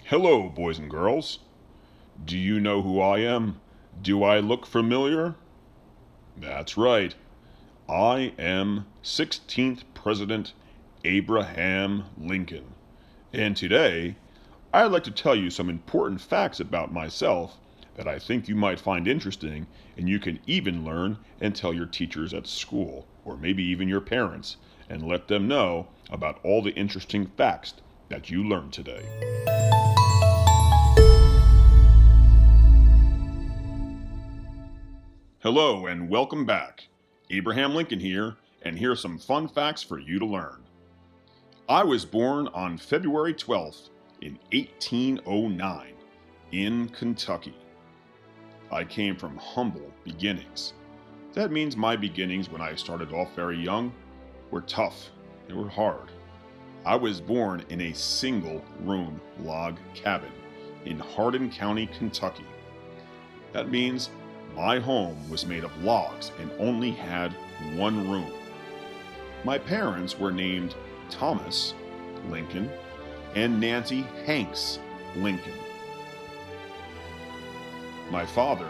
Hello, boys and girls. Do you know who I am? Do I look familiar? That's right. I am 16th President Abraham Lincoln. And today, I'd like to tell you some important facts about myself that I think you might find interesting, and you can even learn and tell your teachers at school, or maybe even your parents, and let them know about all the interesting facts that you learned today. Hello and welcome back. Abraham Lincoln here, and here are some fun facts for you to learn. I was born on February 12th in 1809 in Kentucky. I came from humble beginnings. That means my beginnings when I started off very young were tough. They were hard. I was born in a single-room log cabin in Hardin County, Kentucky. That means my home was made of logs and only had one room. My parents were named Thomas Lincoln and Nancy Hanks Lincoln. My father,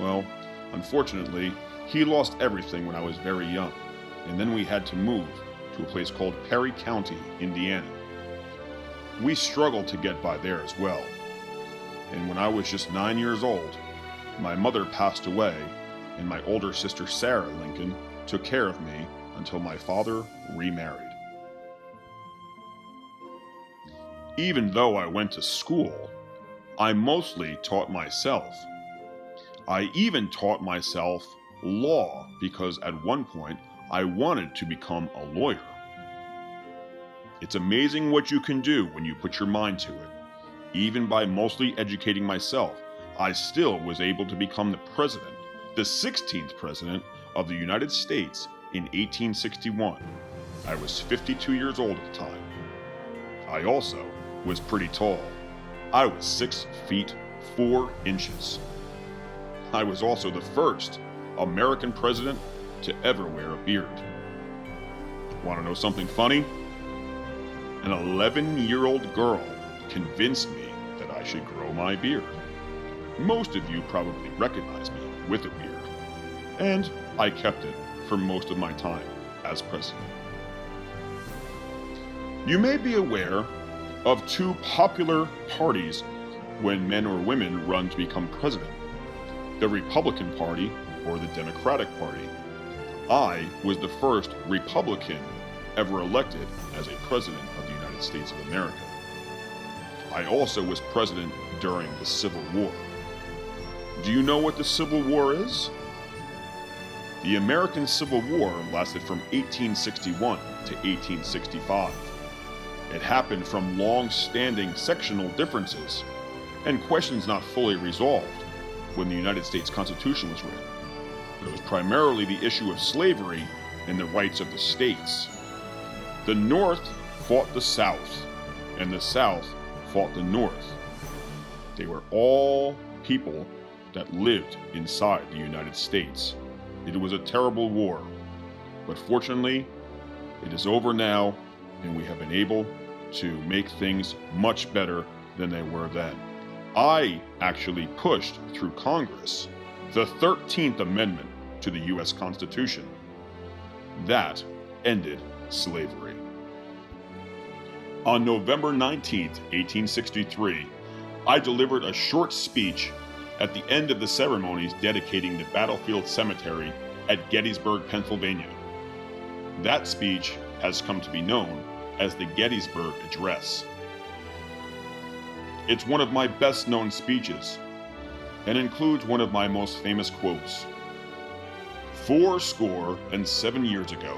well, unfortunately, he lost everything when I was very young, and then we had to move to a place called Perry County, Indiana. We struggled to get by there as well, and when I was just 9 years old, my mother passed away, and my older sister Sarah Lincoln took care of me until my father remarried. Even though I went to school, I mostly taught myself. I even taught myself law because at one point I wanted to become a lawyer. It's amazing what you can do when you put your mind to it. Even by mostly educating myself, I still was able to become the president, the 16th president of the United States in 1861. I was 52 years old at the time. I also was pretty tall. I was 6 feet 4 inches. I was also the first American president to ever wear a beard. Want to know something funny? An 11-year-old girl convinced me that I should grow my beard. Most of you probably recognize me with a beard, and I kept it for most of my time as president. You may be aware of two popular parties when men or women run to become president: the Republican Party or the Democratic Party. I was the first Republican ever elected as a president of the United States of America. I also was president during the Civil War. Do you know what the Civil War is? The American Civil War lasted from 1861 to 1865. It happened from long-standing sectional differences and questions not fully resolved when the United States Constitution was written. But it was primarily the issue of slavery and the rights of the states. The North fought the South, and the South fought the North. They were all people that lived inside the United States. It was a terrible war, but fortunately, it is over now, and we have been able to make things much better than they were then. I actually pushed through Congress the 13th Amendment to the U.S. Constitution. That ended slavery. On November 19th, 1863, I delivered a short speech at the end of the ceremonies dedicating the battlefield cemetery at Gettysburg, Pennsylvania. That speech has come to be known as the Gettysburg Address. It's one of my best-known speeches and includes one of my most famous quotes. 77 years ago,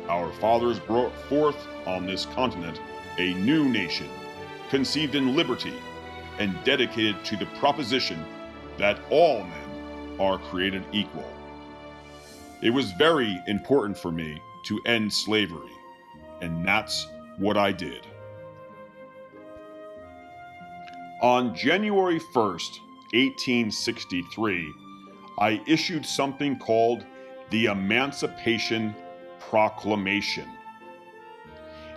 our fathers brought forth on this continent a new nation, conceived in liberty and dedicated to the proposition that all men are created equal. It was very important for me to end slavery, and that's what I did. On January 1st, 1863, I issued something called the Emancipation Proclamation.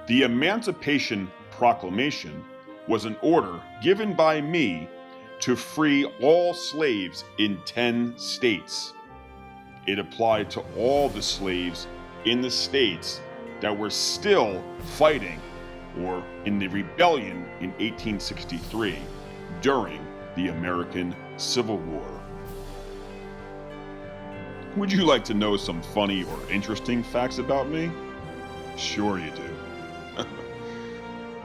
The Emancipation Proclamation was an order given by me to free all slaves in 10 states. It applied to all the slaves in the states that were still fighting or in the rebellion in 1863 during the American Civil War. Would you like to know some funny or interesting facts about me? Sure you do.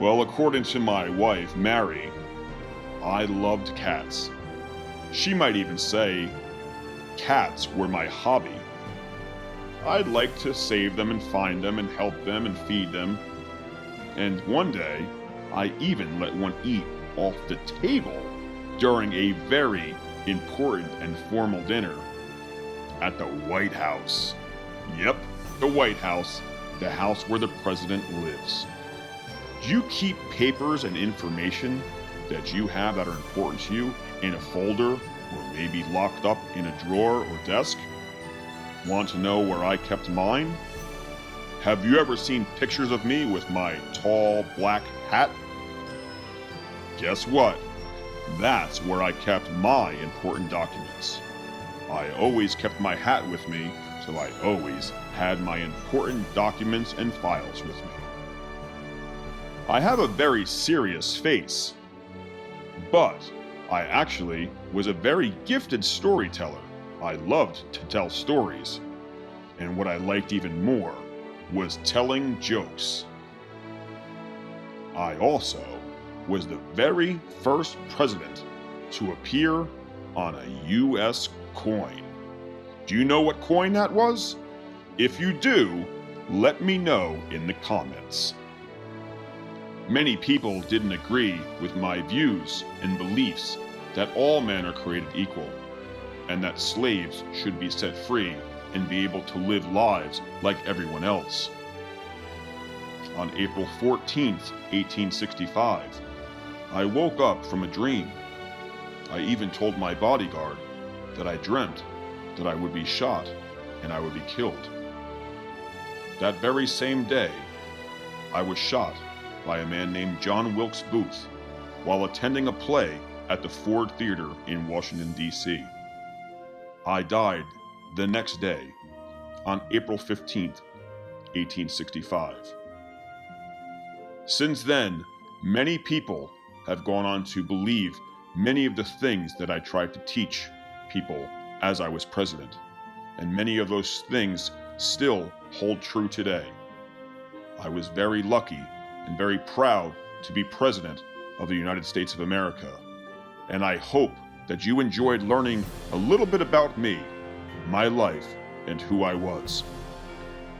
Well, according to my wife, Mary, I loved cats. She might even say cats were my hobby. I'd like to save them and find them and help them and feed them. And one day, I even let one eat off the table during a very important and formal dinner at the White House. Yep, the White House, the house where the president lives. Do you keep papers and information that you have that are important to you in a folder or maybe locked up in a drawer or desk? Want to know where I kept mine? Have you ever seen pictures of me with my tall black hat? Guess what? That's where I kept my important documents. I always kept my hat with me, so I always had my important documents and files with me. I have a very serious face, but I actually was a very gifted storyteller. I loved to tell stories, and what I liked even more was telling jokes. I also was the very first president to appear on a U.S. coin. Do you know what coin that was? If you do, let me know in the comments. Many people didn't agree with my views and beliefs that all men are created equal, and that slaves should be set free and be able to live lives like everyone else. On April 14th, 1865, I woke up from a dream. I even told my bodyguard that I dreamt that I would be shot and I would be killed. That very same day, I was shot by a man named John Wilkes Booth while attending a play at the Ford Theater in Washington, D.C. I died the next day, on April 15th, 1865. Since then, many people have gone on to believe many of the things that I tried to teach people as I was president, and many of those things still hold true today. I was very lucky and very proud to be president of the United States of America, and I hope that you enjoyed learning a little bit about me, my life, and who I was.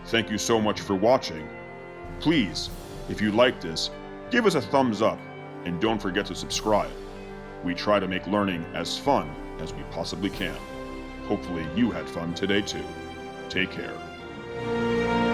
Thank you so much for watching. Please, if you like this, give us a thumbs up and don't forget to subscribe. We try to make learning as fun as we possibly can. Hopefully you had fun today too. Take care.